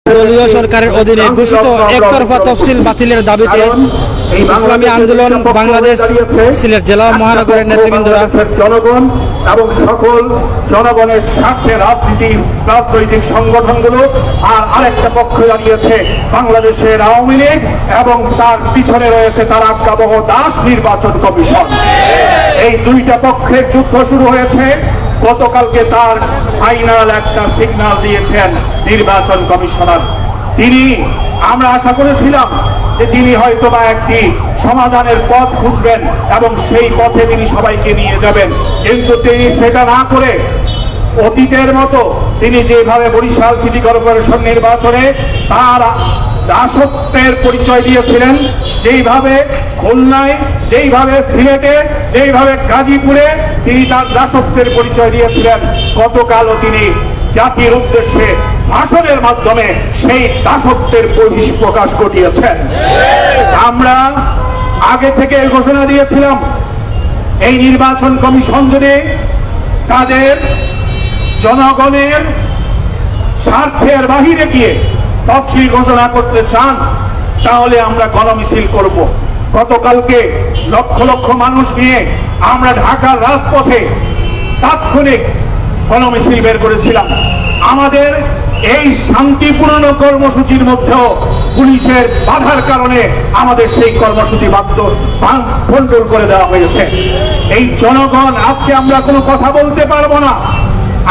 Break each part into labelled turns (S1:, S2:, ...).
S1: দলীয় সরকারের অধীনে ঘোষিত একতরফা তফসিল বাতিলের দাবিতে ইসলামী আন্দোলন বাংলাদেশ সিলেট জেলা মহানগরের নেতৃবৃন্দরা
S2: জনগণ এবং সকল জনগণের স্বার্থে রাজনৈতিক সংগঠনগুলো আর আরেকটা পক্ষ দাঁড়িয়েছে বাংলাদেশের আওয়ামী লীগ এবং তার পিছনে রয়েছে তার আজ্ঞাবহ দাস নির্বাচন কমিশন। এই দুইটা পক্ষের যুদ্ধ শুরু হয়েছে। গতকালকে তার ফাইনাল একটা সিগন্যাল দিয়েছেন নির্বাচন কমিশনার। আমরা আশা করেছিলাম যে তিনি হয়তোবা একটি সমাধানের পথ খুঁজবেন এবং সেই পথে তিনি সবাইকে নিয়ে যাবেন, কিন্তু তিনি সেটা না করে অতীতের মতো তিনি যেভাবে বরিশাল সিটি কর্পোরেশন নির্বাচনে তার দাসত্বের পরিচয় দিয়েছিলেন, যেইভাবে খুলনায়, যেইভাবে সিলেটে, যেইভাবে গাজীপুরে তিনি তার দাসত্বের পরিচয় দিয়েছিলেন, গতকালও তিনি জাতির উদ্দেশ্যে ভাষণের মাধ্যমে সেই দাসত্বের বহিঃপ্রকাশ ঘটিয়েছেন। আমরা আগে থেকে ঘোষণা দিয়েছিলাম এই নির্বাচন কমিশন যদি তাদের জনগণের স্বার্থের বাহিরে গিয়ে তফসিল ঘোষণা করতে চান তাহলে আমরা গণমিছিল করব। গতকালকে লক্ষ লক্ষ মানুষ নিয়ে আমরা ঢাকার রাজপথে তাৎক্ষণিক গণমিছিল বের করেছিলাম। আমাদের এই শান্তিপূর্ণ কর্মসূচির মধ্যেও পুলিশের বাধার কারণে আমাদের সেই কর্মসূচি ভণ্ডুল করে দেওয়া হয়েছে। এই জনগণ আজকে আমরা কোনো কথা বলতে পারবো না।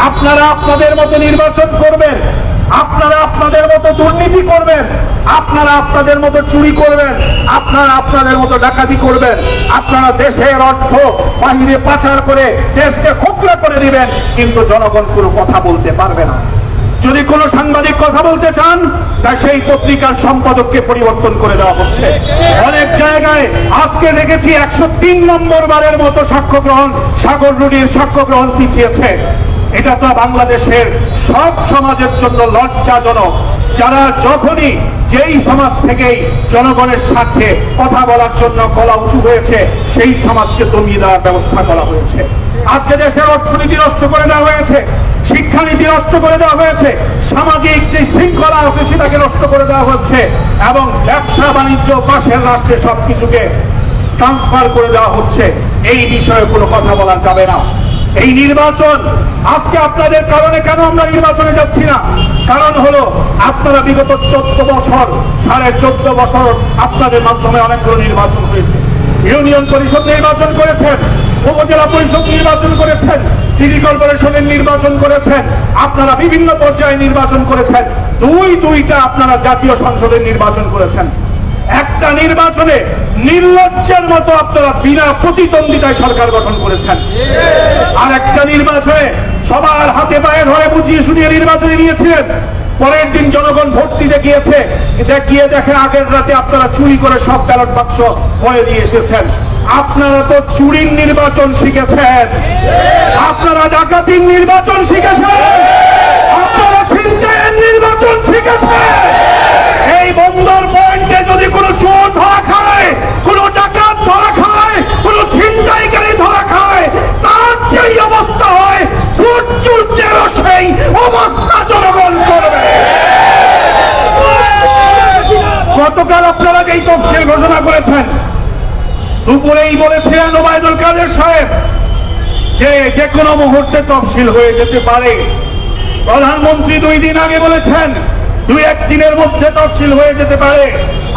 S2: আপনারা আপনাদের মতো নির্বাচন করবেন, আপনারা আপনাদের মতো দুর্নীতি করবেন, আপনারা আপনাদের মতো চুরি করবেন, আপনারা আপনাদের মতো ডাকাতি করবেন, আপনারা দেশের অর্থ বাহিরে পাচার করে দেশকে খোকলা করে দিবেন, কিন্তু জনগণ কোনো কথা বলতে পারবে না। যদি কোনো সাংবাদিক কথা বলতে চান তা সেই পত্রিকার সম্পাদককে পরিবর্তন করে দেওয়া হচ্ছে। অনেক জায়গায় আজকে দেখেছি 103 নম্বর বারের মতো সাক্ষ্য গ্রহণ, সাগর রুডির সাক্ষ্য গ্রহণ পিছিয়েছে। এটা তো বাংলাদেশের সব সমাজের জন্য লজ্জাজনক। যারা যখনই যেই সমাজ থেকেই জনগণের স্বার্থে কথা বলার জন্য গলা উঁচু হয়েছে সেই সমাজকে দমিয়ে দেওয়ার ব্যবস্থা করা হয়েছে। আজকে দেশের অর্থনীতি নষ্ট করে দেওয়া হয়েছে, শিক্ষানীতি নষ্ট করে দেওয়া হয়েছে, সামাজিক যে শৃঙ্খলা আছে সেটাকে নষ্ট করে দেওয়া হচ্ছে এবং ব্যবসা বাণিজ্য পাশের রাষ্ট্রে সবকিছুকে ট্রান্সফার করে দেওয়া হচ্ছে। এই বিষয়ে কোনো কথা বলা যাবে না। এই নির্বাচন আজকে আপনাদের কারণে কেন আমরা নির্বাচনে যাচ্ছি না? কারণ হলো আপনারা বিগত 14 বছর, 14.5 বছর আপনাদের মাধ্যমে অনেকগুলো নির্বাচন হয়েছে। ইউনিয়ন পরিষদ নির্বাচন করেছেন, উপজেলা পরিষদ নির্বাচন করেছেন, সিটি কর্পোরেশনের নির্বাচন করেছেন, আপনারা বিভিন্ন পর্যায়ে নির্বাচন করেছেন, দুইটা আপনারা জাতীয় সংসদের নির্বাচন করেছেন। একটা নির্বাচনে নির্লজ্জের মতো আপনারা বিনা প্রতিদ্বন্দ্বিতায় সরকার গঠন করেছেন, আর একটা নির্বাচনে সবার হাতে পায়ে ধরে বুঝিয়ে শুনিয়ে নির্বাচনে নিয়েছিলেন। পরের দিন জনগণ ভোট দিতে গিয়েছে, দেখিয়ে দেখে আগের রাতে আপনারা চুরি করে সব ব্যালট বাক্স ভরে দিয়ে এসেছেন। আপনারা তো চুরির নির্বাচন শিখেছেন, আপনারা ডাকাতির নির্বাচন শিখেছেন, আপনারা ছিনতাইয়ের নির্বাচন শিখেছেন। এই বন্দর পয়েন্টে যদি কোনো চোর ধরা খায়, কোনো ডাকাত ধরা খায়, কোনো ছিনতাইকারী ধরা খায়, তার যেই অবস্থা হয় ভোট চুরতেও সেই অবস্থা জনগণ করবে। গতকাল আপনারা এই তফসিল ঘোষণা করেছেন, দুপুরেই বলেছিলেন ওবায়দুল কাদের সাহেব যে কোনো মুহূর্তে তফসিল হয়ে যেতে পারে। প্রধানমন্ত্রী 2 দিন আগে বলেছেন 2-1 দিনের মধ্যে তফসিল হয়ে যেতে পারে।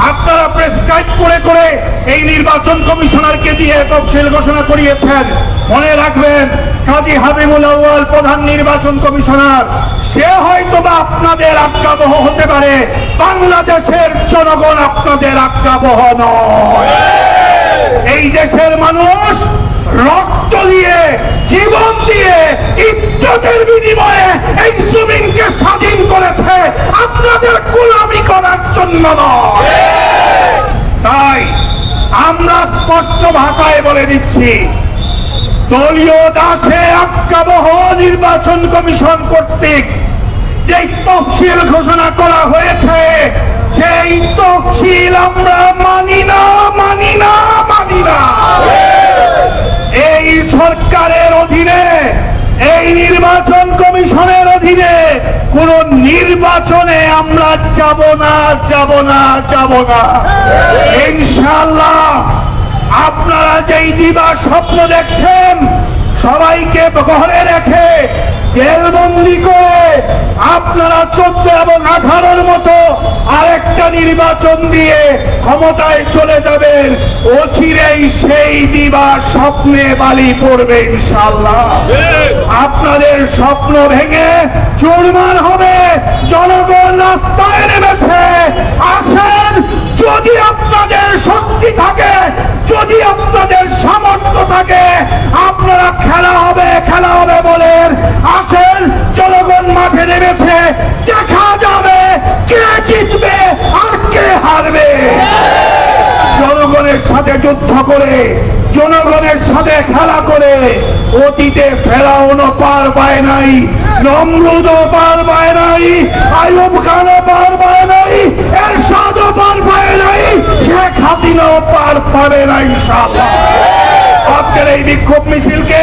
S2: আপনারা প্রেসক্রাইব করে করে এই নির্বাচন কমিশনারকে দিয়ে তফসিল ঘোষণা করিয়েছেন। মনে রাখবেন, কাজী হাবিবুল আউয়াল প্রধান নির্বাচন কমিশনার, সে হয়তোবা আপনাদের আজ্ঞাবহ হতে পারে, বাংলাদেশের জনগণ আপনাদের আজ্ঞাবহ নয়। এই দেশের মানুষ রক্ত দিয়ে, জীবন দিয়ে, ইজ্জতের বিনিময়ে এই জমিনকে স্বাধীন করেছে, আপনাদের গোলামি করার জন্য নয়। তাই আমরা স্পষ্ট ভাষায় বলে দিচ্ছি, দলীয় দাসে আজ্ঞাবহ নির্বাচন কমিশন কর্তৃক যে তফসিল ঘোষণা করা হয়েছে সেই তফসিল আমরা মানি না, মানি না, মানি না। এই সরকারের অধীনে এই নির্বাচন কমিশনের অধীনে কোন নির্বাচনে আমরা যাব না ইনশাআল্লাহ। আপনারা যেই দিবা স্বপ্ন দেখছেন, সবাইকে ঘরে রেখে জেলবন্দি করে আপনারা 14 এবং 18-র মতো আরেকটা নির্বাচন দিয়ে ক্ষমতায় চলে যাবেন, অচিরেই সেই দিবা স্বপ্নে বালি পড়বে ইনশাআল্লাহ। আপনাদের স্বপ্ন ভেঙে চুরমার হবে। জনগণ রাস্তায় নেমেছে। আসেন, যদি আপনাদের শক্তি থাকে, যদি আপনাদের সামর্থ্য থাকে, আপনারা খেলা হবে বলেন। আসেন, জনগণ মাঠে নেমেছে, দেখা যাবে কে জিতবে আর কে হারবে। জনগণের সাথে যুদ্ধ করে, জনগণের সাথে খেলা করে অতীতে ফেরাউনও পার পায় নাই, নমরুদও পার পায় নাই, আইয়ুব খানও পার পায় নাই, এরশাদও পার পায় নাই, শেখ হাসিনাও পার পাবে না ইনশাআল্লাহ। আজকের এই বিক্ষোভ মিছিলকে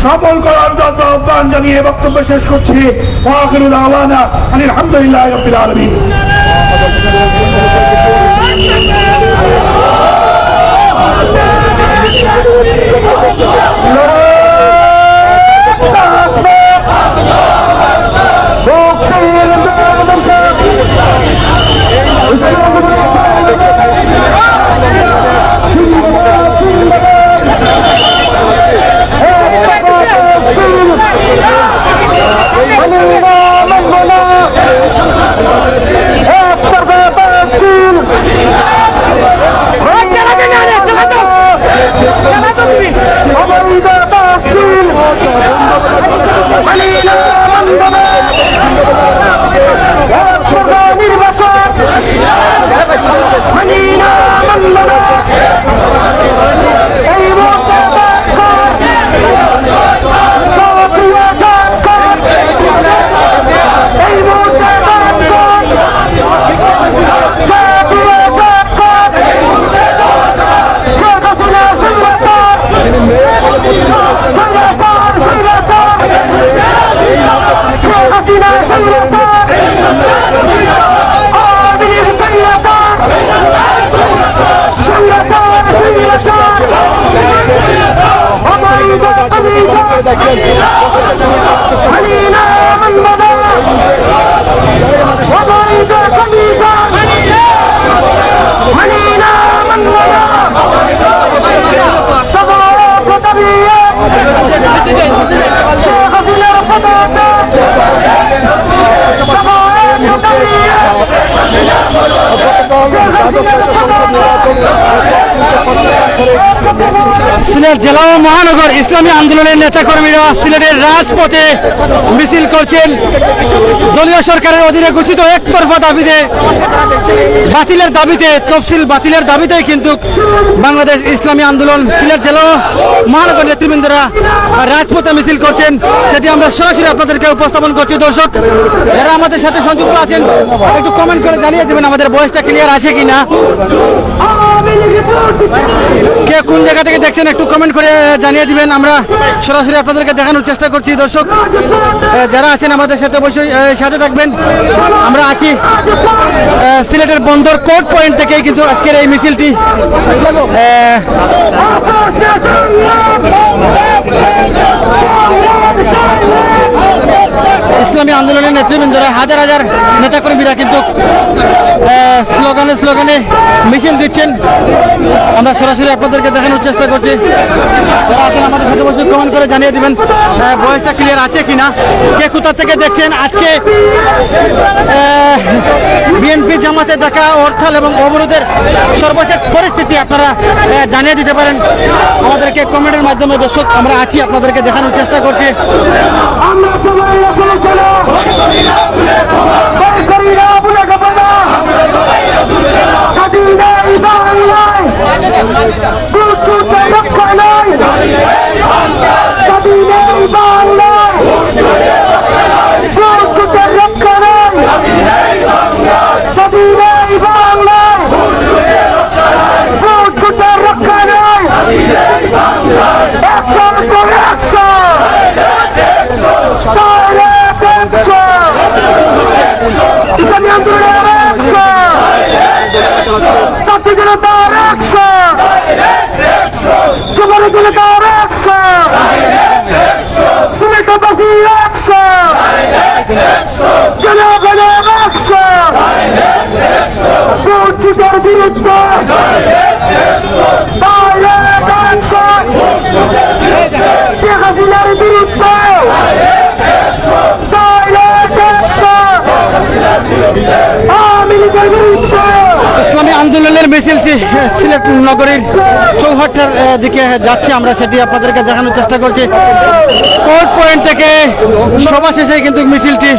S2: সফল করার জন্য আহ্বান জানিয়ে বক্তব্য শেষ করছি। ওয়া আখিরু দাওয়ানা আলহামদুলিল্লাহি রাব্বিল আলামিন।
S1: সিলেট জেলা ও মহানগর ইসলামী আন্দোলনের নেতাকর্মীরা সিলেটের রাজপথে মিছিল করছেন। দলীয় সরকারের অধীনে ঘোষিত একতরফা দাবিতে বাতিলের দাবিতে, তফসিল বাতিলের দাবিতেই কিন্তু বাংলাদেশ ইসলামী আন্দোলন সিলেট জেলা ও মহানগর নেতৃবৃন্দরা রাজপথে মিছিল করছেন। সেটি আমরা সরাসরি আপনাদেরকে উপস্থাপন করছি। দর্শক যারা আমাদের সাথে সংযুক্ত আছেন, একটু কমেন্ট করে জানিয়ে দেবেন আমাদের ভয়েসটা ক্লিয়ার আছে কিনা, কে কোন জায়গা থেকে দেখছেন একটু কমেন্ট করে জানিয়ে দিবেন। আমরা সরাসরি আপনাদেরকে দেখানোর চেষ্টা করছি। দর্শক যারা আছেন আমাদের সাথে অবশ্যই সাথে থাকবেন। আমরা আছি সিলেটের বন্দর কোর্ট পয়েন্ট থেকে কিন্তু আজকের এই মিছিলটি ইসলামী আন্দোলনের নেতৃবৃন্দরা হাজার হাজার নেতাকর্মীরা কিন্তু স্লোগানে মিছিল দিচ্ছেন। আমরা সরাসরি আপনাদেরকে দেখানোর চেষ্টা করছি। যারা আছেন আমাদের সাথে অবশ্যই কমেন্ট করে জানিয়ে দিবেন ভয়েসটা ক্লিয়ার আছে কিনা, কে কোথা থেকে দেখছেন। আজকে বিএনপি জামাতে ডাকা হরতাল এবং অবরোধের সর্বশেষ পরিস্থিতি আপনারা জানিয়ে দিতে পারেন আমাদেরকে কমেন্টের মাধ্যমে। দর্শক আমরা আছি, আপনাদেরকে দেখানোর চেষ্টা করছি।
S3: গুলিকার অ্যাকশন, সিলেটবাসী অ্যাকশন, জনগণের অ্যাকশন, বঞ্চিতের বিরুদ্ধে ডাইরেক্ট অ্যাকশন, শেখ হাসিনার বিরুদ্ধে ডাইরেক্ট অ্যাকশন, আওয়ামী লীগের বিরুদ্ধে।
S1: ইসলামী আন্দোলনের মিছিলটি সিলেট নগরীর চৌহাট্টার দিকে যাচ্ছে, আমরা সেটি আপনাদেরকে দেখানোর চেষ্টা করছি। কোর্ট পয়েন্ট থেকে সভা শেষে কিন্তু মিছিলটি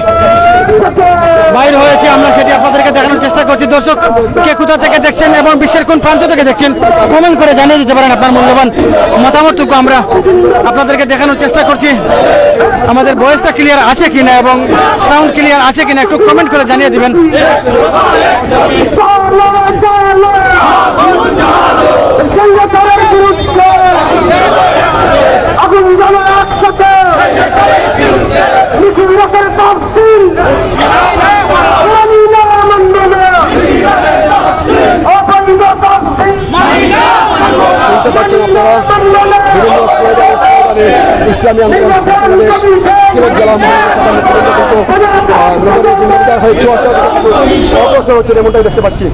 S1: বাইর হয়েছে, আমরা সেটি আপনাদেরকে দেখানোর চেষ্টা করছি। দর্শক, কে কোথা থেকে দেখছেন এবং বিশ্বের কোন প্রান্ত থেকে দেখছেন কমেন্ট করে জানিয়ে দিতে পারেন আপনার মূল্যবান মতামতটুকু আমরা আপনাদেরকে দেখানোর চেষ্টা করছি। আমাদের ভয়েসটা ক্লিয়ার আছে কিনা এবং সাউন্ড ক্লিয়ার আছে কিনা একটু কমেন্ট করে জানিয়ে দিবেন।
S3: সংগঠনের বিরুদ্ধে আগুন জ্বালা একসাথে মিছিল রকের তফসিল অবৈধ তফসিল
S4: শুনতে পাচ্ছেন আপনারা বিভিন্ন স্লোগানে ইসলামী আন্দোলন বাংলাদেশ সিলেট জেলা নগরের জিম্মেদার হয়ে অগ্রসর হচ্ছে এমনটাই দেখতে পাচ্ছি।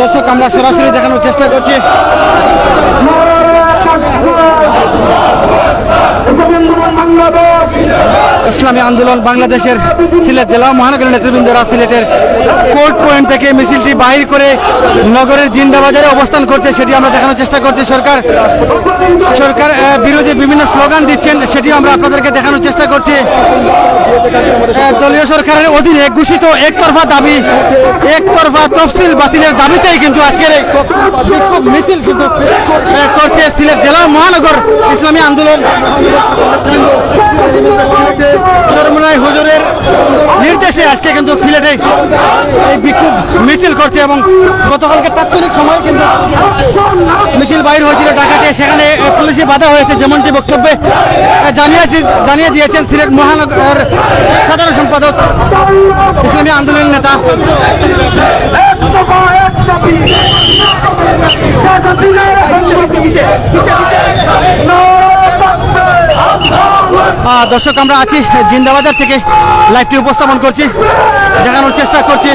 S1: দর্শক, আমরা সরাসরি দেখানোর চেষ্টা করছি। ইসলামী আন্দোলন বাংলাদেশের সিলেট জেলা মহানগরীর নেতৃবৃন্দরা সিলেটের কোর্ট পয়েন্ট থেকে মিছিলটি বাহির করে নগরের জিন্দাবাজারে অবস্থান করছে, সেটি আমরা দেখানোর চেষ্টা করছি। সরকার বিরোধী বিভিন্ন স্লোগান দিচ্ছেন, সেটি আমরা আপনাদেরকে দেখানোর চেষ্টা করছি। দলীয় সরকারের অধীনে ঘোষিত একতরফা দাবি, একতরফা তফসিল বাতিলের দাবিতেই কিন্তু আজকের এই মিছিল কিন্তু করছে সিলেট জেলা মহানগর ইসলামী আন্দোলন। চরমোনাই হুজুরের নির্দেশে আজকে কিন্তু সিলেটে এই বিক্ষোভ মিছিল করছে এবং গতকালকে তাৎক্ষণিক সময় কিন্তু মিছিল বাইর হয়েছিল ঢাকাতে, সেখানে পুলিশে বাধা হয়েছে, যেমনটি বক্তব্যে জানিয়ে দিয়েছেন সিলেট মহানগর সাধারণ সম্পাদক ইসলামী আন্দোলনের নেতা। দর্শক, আমরা আছি জিন্দাবাজার থেকে লাইভটি উপস্থাপন করছি, দেখানোর চেষ্টা করছি।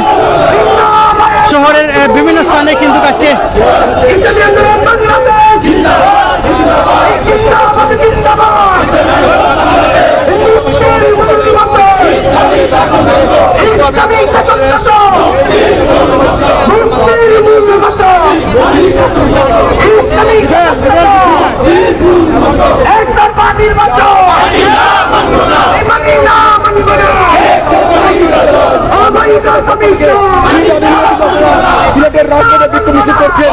S1: শহরের বিভিন্ন স্থানে কিন্তু আজকে
S4: সিলেটের রাজপথে বিক্ষোভ মিছিল করছেন।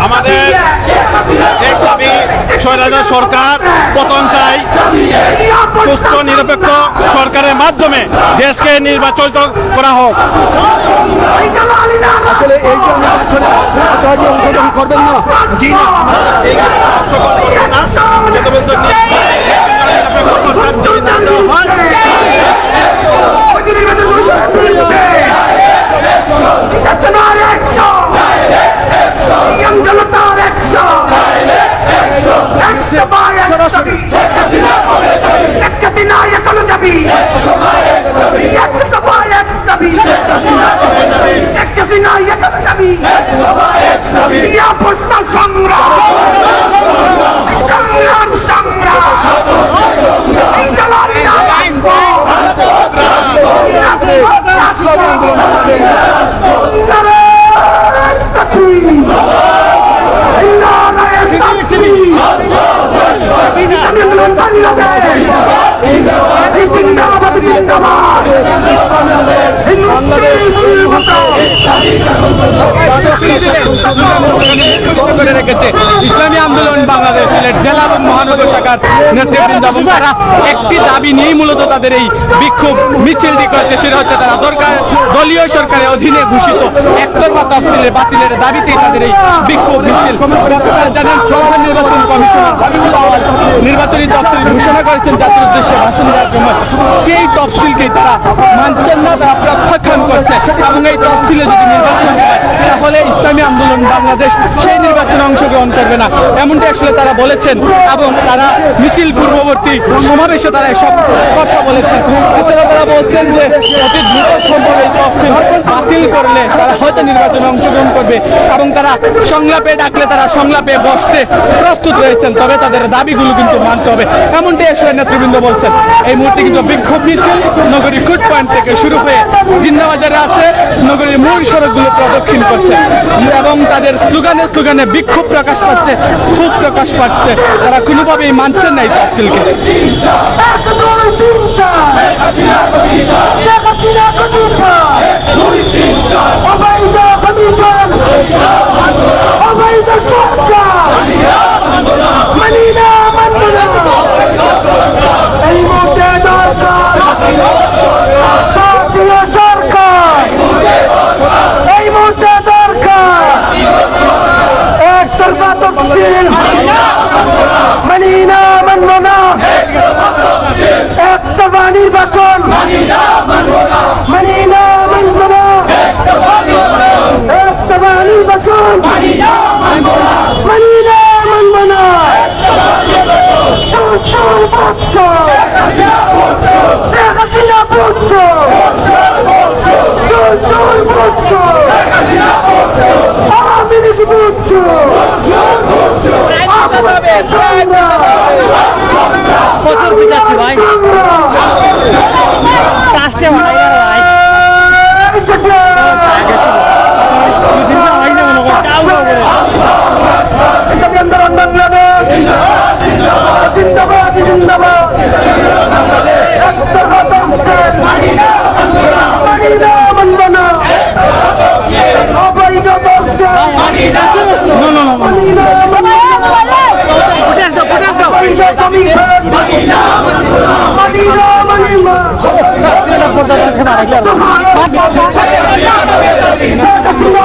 S5: আমাদের এক দাবি স্বৈরাচার সরকার পতন চাই। সুস্থ নিরপেক্ষ সরকারের মাধ্যমে দেশকে নির্বাচিত করা হোক।
S4: আসলে এই যে নির্বাচনে আপনারা কি অংশগ্রহণ করবেন না?
S5: জি না, এই অংশগ্রহণ করবে না। যত পর্যন্ত নিরপেক্ষ সরকার যদি না দেওয়া হয়, ইসলামী আন্দোলন বাংলাদেশ সিলেট জেলা এবং মহানগর শাখার নেতৃবৃন্দ এবং তারা একটি দাবি নিয়েই মূলত তাদের এই বিক্ষোভ মিছিলটি করতে সেটা হচ্ছে তারা দলীয় সরকারের অধীনে ঘোষিত একতরফা তফসিলের বাতিলের দাবিতেই তাদের এই বিক্ষোভ মিছিল। জানেন সরকার নির্বাচন কমিশনার নির্বাচনী তফসিল ঘোষণা করেছেন জাতির উদ্দেশ্যে ভাষণ দেওয়ার জন্য, সেই তফসিলকেই তারা মানছেন না, তারা প্রত্যাখ্যান করছে এবং এই তফসিলে যদি নির্বাচন হয় তাহলে ইসলামী আন্দোলন বাংলাদেশ সেই নির্বাচনে অংশগ্রহণ করবে না, এমনটি আসলে তারা বলেছেন। এবং তারা মিছিল পূর্ববর্তী সমাবেশে তারা এসব কথা বলেছেন। এছাড়া তারা বলছেন যে অতি দ্রুত সম্ভব এই তফসিল বাতিল করলে তারা হয়তো নির্বাচনে অংশগ্রহণ করবে এবং তারা সংলাপে ডাকলে তারা সংলাপে বসতে প্রস্তুত রয়েছেন, তবে তাদের দাবিগুলো কিন্তু মানতে হবে, এমনটি আসলে নেতৃবৃন্দ বলছেন। এই মুহূর্তে কিন্তু বিক্ষোভ মিছিল নগরীর কুট পয়েন্ট থেকে শুরু হয়ে জিন্নাবাজারে আছে, নগরীর মূল সড়কগুলো প্রদক্ষিণ করছে এবং তাদের স্লোগানে বিক্ষোভ প্রকাশ পাচ্ছে, ক্ষোভ প্রকাশ পাচ্ছে। তারা কোনোভাবেই মানছেন না এই তফসিলকে।
S3: নির্বাচন
S1: প্রচুর পিটাচ্ছি ভাই, কাজটা ভাই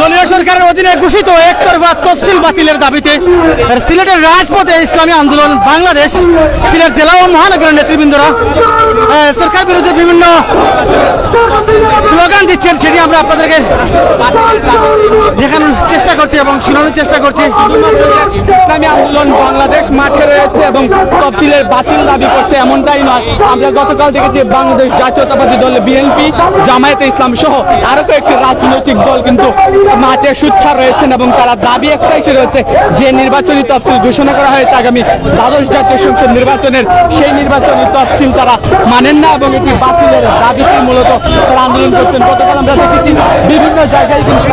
S1: দলীয় সরকারের অধীনে ঘোষিত একতরফা তফসিল বাতিলের দাবিতে সিলেটের রাজপথে ইসলামী আন্দোলন বাংলাদেশ সিলেট জেলা ও মহানগরের নেতৃবৃন্দরা সরকার বিরুদ্ধে বিভিন্ন স্লোগান দিচ্ছেন, সেটি আমরা আপনাদেরকে দেখানোর চেষ্টা করছি এবং শোনানোর চেষ্টা করছি।
S5: ইসলামী আন্দোলন বাংলাদেশ মাঠে রয়েছে এবং তফসিলের বাতিল দাবি করছে এমনটাই নয়। আমরা গতকাল দেখেছি বাংলাদেশ জাতীয়তাবাদী দল বিএনপি, জামায়াতে ইসলাম সহ আরো কয়েকটি রাজনৈতিক দল কিন্তু মাঠে সোচ্চার রয়েছেন এবং তারা দাবি একটাই সে রয়েছে যে নির্বাচনী তফসিল ঘোষণা করা হয়েছে আগামী দ্বাদশ জাতীয় সংসদ নির্বাচনের, সেই নির্বাচনী তফসিল তারা মানেন না এবং এটি বাতিলের দাবিতে মূলত তারা আন্দোলন করছেন। গতকাল আমরা দেখেছি বিভিন্ন জায়গায় কিন্তু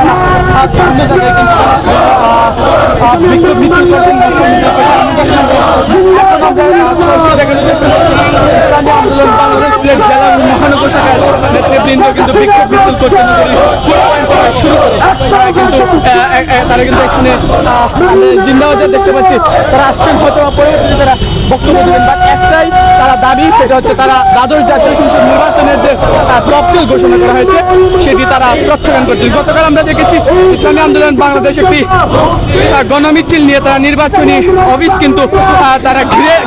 S5: বিক্ষোভ মিছিল করছেন। ইসলামী আন্দোলন বাংলাদেশ সিলেট জেলা মহানগর শাখার নেতৃবৃন্দ নেতৃবৃন্দ কিন্তু বিক্ষোভ মিছিল করছেন শুরু করে তারা কিন্তু এখানে জিন্দাবাজার দেখতে পাচ্ছি তারা আসছেন হয়তো পরবর্তীতে তারা বক্তব্য দেবেন, বাট একটাই তারা দাবি, সেটা হচ্ছে তারা দ্বাদশ জাতীয় সংসদ নির্বাচনের যে তফসিল ঘোষণা করা হয়েছে সেটি তারা প্রত্যাখ্যান করছেন। গতকাল আমরা দেখেছি ইসলামী আন্দোলন বাংলাদেশ একটি গণমিছিল নিয়ে তারা নির্বাচনী অফিস কিন্তু তারা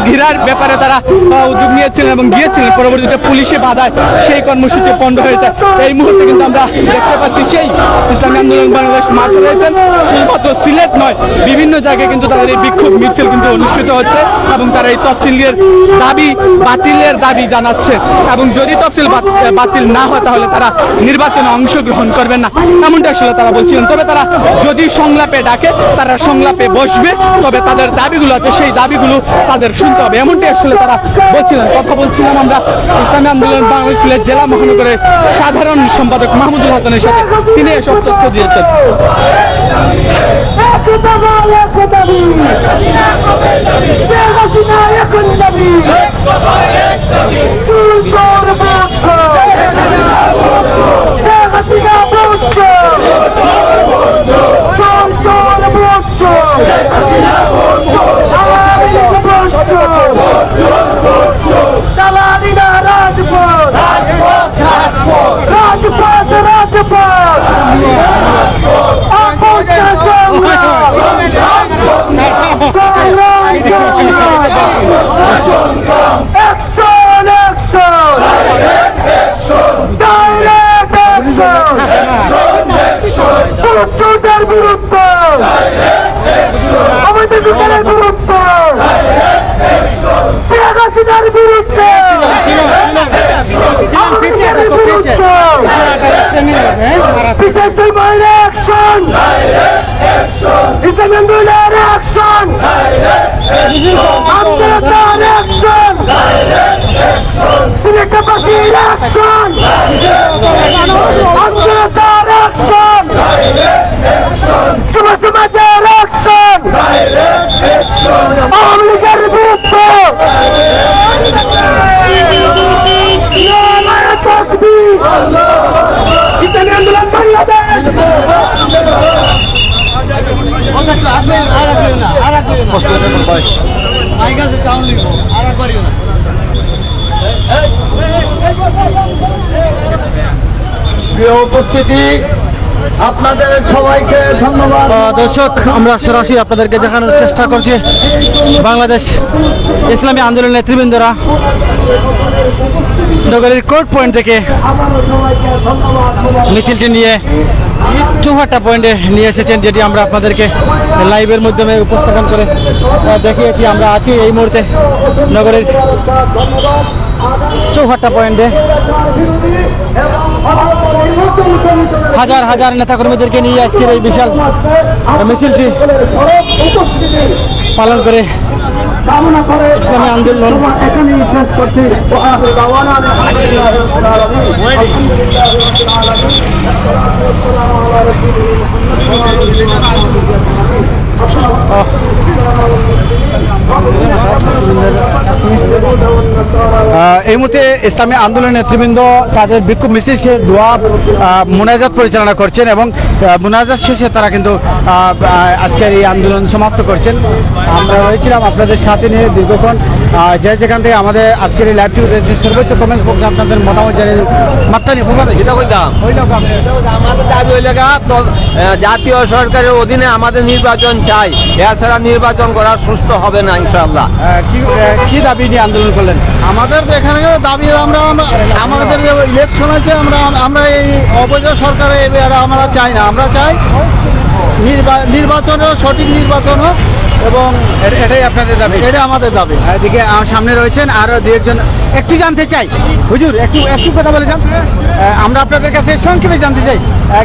S5: ঘেরার ব্যাপারে তারা উদ্যোগ নিয়েছিলেন এবং গিয়েছিলেন, পরবর্তীতে পুলিশে বাধায় সেই কর্মসূচি পণ্ড হয়েছে। এই মুহূর্তে কিন্তু আমরা দেখতে পাচ্ছি সেই ইসলামী আন্দোলন বাংলাদেশ মাঠে রয়েছেন, শুধুমাত্র সিলেট নয় বিভিন্ন জায়গায় কিন্তু তাদের এই বিক্ষোভ মিছিল কিন্তু অনুষ্ঠিত হচ্ছে এবং তারা এই তফসিলের দাবি বাতিলের দাবি জানাচ্ছে এবং যদি তফসিল বাতিল না হয় তাহলে তারা নির্বাচনে অংশগ্রহণ করবেন না, এমনটা আসলে তারা বলছিলেন। তবে তারা যদি সংলাপে ডাকে তারা সংলাপে বসবে, তবে তাদের দাবিগুলো আছে সেই দাবিগুলো তাদের শুনতে হবে, এমনটাই আসলে তারা বলছিলেন। কথা বলছিলাম আমরা ইসলামী আন্দোলন বাংলাদেশ সিলেট জেলা মহানগরের সাধারণ সম্পাদক মাহমুদুল হাসানের সাথে, তিনি এসব তথ্য দিয়েছেন।
S3: প্রিয় উপস্থিতি, আপনাদের সবাইকে ধন্যবাদ।
S1: দর্শক, আমরা সরাসরি আপনাদেরকে দেখানোর চেষ্টা করছি বাংলাদেশ ইসলামী আন্দোলন নেতৃবৃন্দরা নগরীর কোর্ট পয়েন্ট থেকে মিছিলটি নিয়ে চৌহাট্টা পয়েন্টে নিয়ে এসেছেন, যেটি আমরা আপনাদেরকে লাইভের মাধ্যমে উপস্থাপন করে দেখিয়েছি। আমরা আছি এই মুহূর্তে নগরীর চৌহাট্টা পয়েন্টে হাজার হাজার নেতাকর্মীদেরকে নিয়ে আজকের এই বিশাল মিছিলটি পালন করে ইসলামী আন্দোলন
S3: এখানেই শেষ করছি।
S1: এই মুহূর্তে ইসলামী আন্দোলন নেতৃবৃন্দ তাদের বিক্ষোভ মিছিল শেষে দোয়া মোনাজাত পরিচালনা করছেন এবং মোনাজাত শেষে তারা কিন্তু আজকের এই আন্দোলন সমাপ্ত করছেন। আমরা রয়েছিলাম আপনাদের সাথে নিয়ে দীর্ঘক্ষণ, যে যেখান থেকে আমাদের আজকের এই লাইভটি রয়েছে সর্বোচ্চ কমেন্ট বক্স আপনাদের মতামত জানিয়ে মাত্রা নিয়ে যেটা কইতাম
S4: আমাদের দাবি হইলে জাতীয় সরকারের অধীনে আমাদের নির্বাচন চাই, এছাড়া নির্বাচন করা সুস্থ হবে না ইনশাআল্লাহ।
S1: কি দাবি নিয়ে আন্দোলন করলেন?
S4: আমাদের এখানে দাবি আমাদের যে ইলেকশন আছে আমরা এই অবৈধ সরকারে আমরা চাই না, আমরা চাই নির্বাচন সঠিক নির্বাচন হোক এবং
S1: এটাই আপনাদের দাবি?
S4: এটা আমাদের দাবি।
S1: এদিকে সামনে রয়েছেন আরো দু একজন, একটু জানতে চাই হুজুর, একটু কথা বলে যান। আমরা আপনাদের কাছে সংক্ষেপে জানতে চাই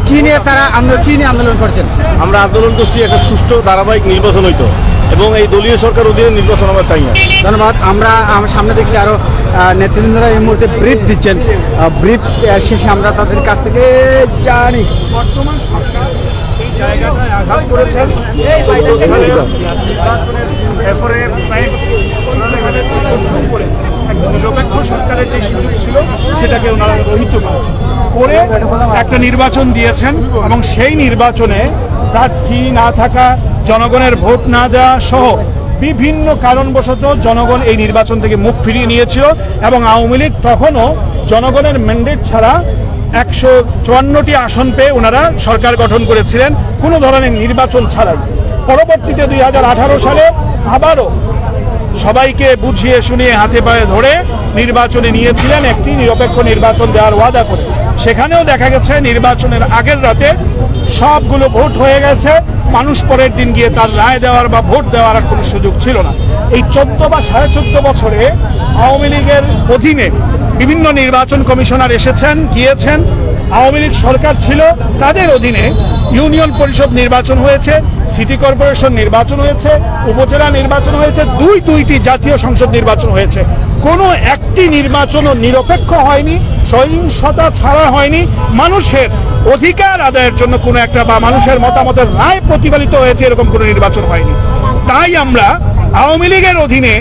S1: কি নিয়ে তারা আন্দোলন করছেন?
S6: আমরা আন্দোলন করছি একটা সুষ্ঠু ধারাবাহিক নির্বাচন হইতো এবং এই দলীয় সরকার অধীনে নির্বাচন আমরা চাই না।
S1: ধন্যবাদ। আমরা সামনে দেখছি আরো নেতৃবৃন্দরা এই মুহূর্তে ব্রিফ দিচ্ছেন, ব্রিফ শেষে আমরা তাদের কাছ থেকে জানি।
S2: বর্তমান সরকার এই জায়গাটায় আঘাত করেছেন 14 সালে এরপরে প্রায় একদম নিরপেক্ষ সরকারের যে সুযোগ ছিল সেটাকে ওনারা রহিত করেছেন। করে একটা নির্বাচন দিয়েছেন এবং সেই নির্বাচনে প্রার্থী না থাকা, জনগণের ভোট না দেওয়া সহ বিভিন্ন কারণবশত জনগণ এই নির্বাচন থেকে মুখ ফিরিয়ে নিয়েছিল এবং আওয়ামী লীগ তখনও জনগণের ম্যান্ডেট ছাড়া 154টি আসন পেয়ে ওনারা সরকার গঠন করেছিলেন কোনো ধরনের নির্বাচন ছাড়াই। পরবর্তীতে 2018 সালে আবারও সবাইকে বুঝিয়ে শুনিয়ে হাতে পায়ে ধরে নির্বাচনে নিয়েছিলেন, একটি নিরপেক্ষ নির্বাচন দেওয়ার ওয়াদা করে। সেখানেও দেখা গেছে নির্বাচনের আগের রাতে সবগুলো ভোট হয়ে গেছে, মানুষ পরের দিন গিয়ে তার রায় দেওয়ার বা ভোট দেওয়ার আর কোনো সুযোগ ছিল না। এই 14 বা 14.5 বছরে আওয়ামী লীগের অধীনে বিভিন্ন নির্বাচন কমিশনার এসেছেন গিয়েছেন। আওয়ামী লীগ সরকার ছিল, তাদের অধীনে ইউনিয়ন পরিষদ নির্বাচন হয়েছে, সিটি কর্পোরেশন নির্বাচন হয়েছে, উপজেলা নির্বাচন হয়েছে, দুইটি জাতীয় সংসদ নির্বাচন হয়েছে। কোনো একটি নির্বাচনও নিরপেক্ষ হয়নি, সহিংসতা ছাড়া হয়নি, মানুষের অধিকার আদায়ের জন্য কোনো একটা বা মানুষের মতামতের রায় প্রতিফলিত হয়েছে এরকম কোনো নির্বাচন হয়নি। তাই আমরা আওয়ামী লীগের অধীনে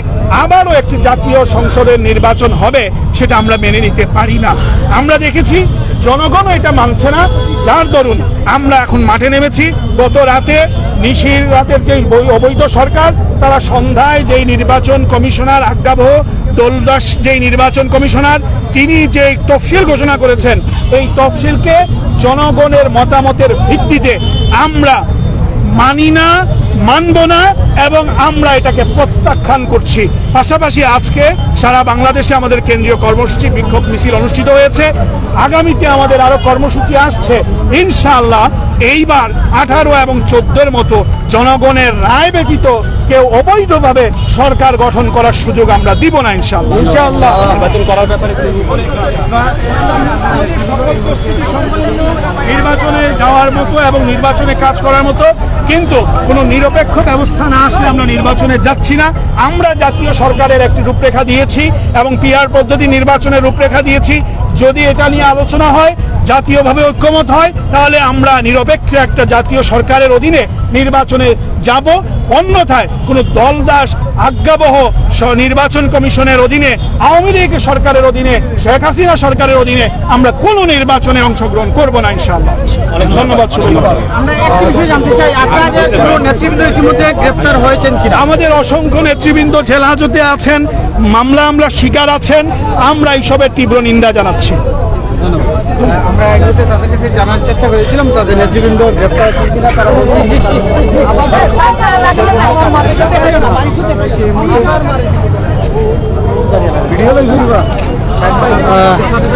S2: আবারও একটি জাতীয় সংসদের নির্বাচন হবে সেটা আমরা মেনে নিতে পারি না। আমরা দেখেছি জনগণও এটা মানছে না, যার দরুন আমরা এখন মাঠে নেমেছি। গত রাতে নিশির রাতের যেই অবৈধ সরকার, তারা সন্ধ্যায় যেই নির্বাচন কমিশনার আজ্ঞাবহ দোলদাস যেই নির্বাচন কমিশনার, তিনি যে তফসিল ঘোষণা করেছেন, এই তফসিলকে জনগণের মতামতের ভিত্তিতে আমরা মানি না, মানব না এবং আমরা এটাকে প্রত্যাখ্যান করছি। পাশাপাশি আজকে সারা বাংলাদেশে আমাদের কেন্দ্রীয় কর্মসূচি বিক্ষোভ মিছিল অনুষ্ঠিত হয়েছে। আগামীতে আমাদের আরো কর্মসূচি আসছে ইনশাআল্লাহ। এইবার 18 এবং 14-এর মতো জনগণের রায় ব্যতীত কেউ অবৈধভাবে সরকার গঠন করার সুযোগ আমরা দিব না ইনশাআল্লাহ।
S6: নির্বাচন করার ব্যাপারে
S2: নির্বাচনে যাওয়ার মতো এবং নির্বাচনে কাজ করার মতো, কিন্তু কোনো নিরপেক্ষ ব্যবস্থা না আসলে আমরা নির্বাচনে যাচ্ছি না। আমরা জাতীয় সরকারের একটি রূপরেখা দিয়েছি এবং পিআর পদ্ধতি নির্বাচনের রূপরেখা দিয়েছি। যদি এটা নিয়ে আলোচনা হয়, জাতীয়ভাবে ঐক্যমত হয়, তাহলে আমরা নিরপেক্ষ একটা জাতীয় সরকারের অধীনে নির্বাচনে যাব। অন্যথায় কোনো দলদাস আজ্ঞাবহ নির্বাচন কমিশনের অধীনে, আওয়ামী লীগ সরকারের অধীনে, শেখ হাসিনা সরকারের অধীনে আমরা কোনো নির্বাচনে অংশগ্রহণ করব না ইনশাআল্লাহ। অনেক ধন্যবাদ।
S1: আমরা একটি বিষয় জানতে চাই, আপনাদের পুরো নেতৃবৃন্দ ইতিমধ্যে গ্রেফতার হয়েছেন কিনা?
S2: আমাদের অসংখ্য নেতৃবৃন্দ জেল হাজতে আছেন, মামলা আমরা শিকার আছেন, আমরা এইসবের তীব্র নিন্দা জানাচ্ছি।
S1: আমরা এগুলোতে তাদের কাছে জানার চেষ্টা করেছিলাম তাদের নেতৃবৃন্দ গ্রেপ্তার হয়েছেন কিনা। তারা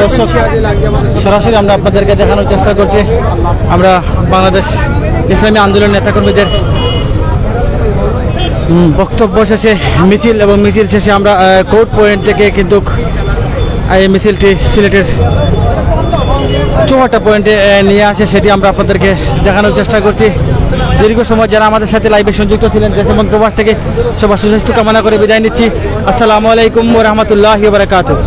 S1: দর্শক, সরাসরি আমরা আপনাদেরকে দেখানোর চেষ্টা করছি আমরা বাংলাদেশ ইসলামী আন্দোলন নেতাকর্মীদের বক্তব্য শেষে মিছিল এবং মিছিল শেষে আমরা কোর্ট পয়েন্ট থেকে কিন্তু এই মিছিলটি সিলেটের চৌহাটা পয়েন্টে নিয়ে আসে, সেটি আমরা আপনাদেরকে দেখানোর চেষ্টা করছি। দীর্ঘ সময় যারা আমাদের সাথে লাইভে সংযুক্ত ছিলেন দেশ এবং প্রবাস থেকে সবার সুস্বাস্থ্য কামনা করে বিদায় নিচ্ছি। আসসালামু আলাইকুম ওয়া রাহমাতুল্লাহি ওয়া বারাকাতুহু।